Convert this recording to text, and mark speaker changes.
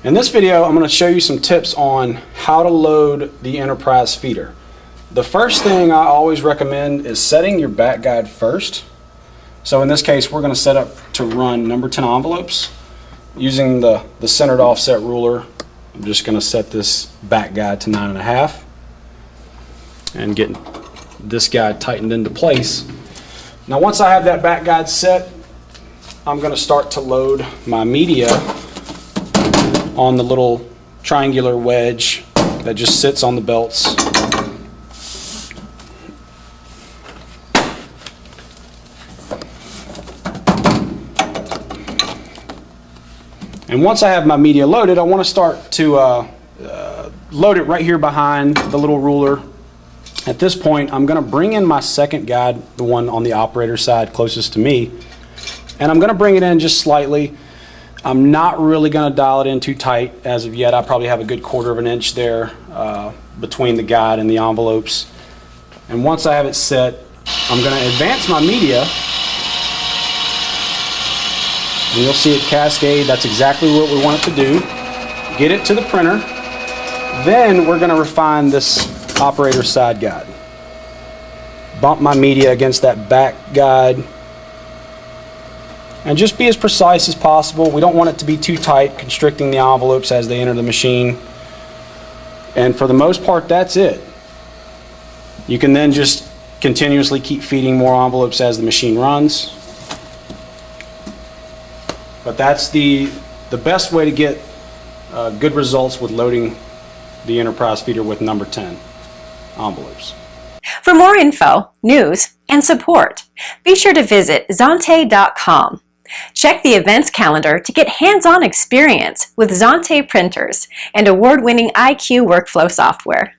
Speaker 1: In this video, I'm going to show you some tips on how to load the Enterprise feeder. The first thing I always recommend is setting your back guide first. So in this case, we're going to set up to run number 10 envelopes. Using the centered offset ruler, I'm just going to set this back guide to 9.5 and get this guide tightened into place. Now once I have that back guide set, I'm going to start to load my media on the little triangular wedge that just sits on the belts. And once I have my media loaded, I want to start to load it right here behind the little ruler. At this point, I'm going to bring in my second guide, the one on the operator side closest to me, and I'm going to bring it in just slightly. I'm not really going to dial it in too tight as of yet. I probably have a good 1/4 of an inch there between the guide and the envelopes. And once I have it set, I'm going to advance my media. And you'll see it cascade. That's exactly what we want it to do. Get it to the printer. Then we're going to refine this operator side guide. Bump my media against that back guide. And just be as precise as possible. We don't want it to be too tight, constricting the envelopes as they enter the machine. And for the most part, that's it. You can then just continuously keep feeding more envelopes as the machine runs. But that's the best way to get good results with loading the Enterprise feeder with number 10 envelopes.
Speaker 2: For more info, news, and support, be sure to visit Xante.com. Check the events calendar to get hands-on experience with Xante printers and award-winning IQ workflow software.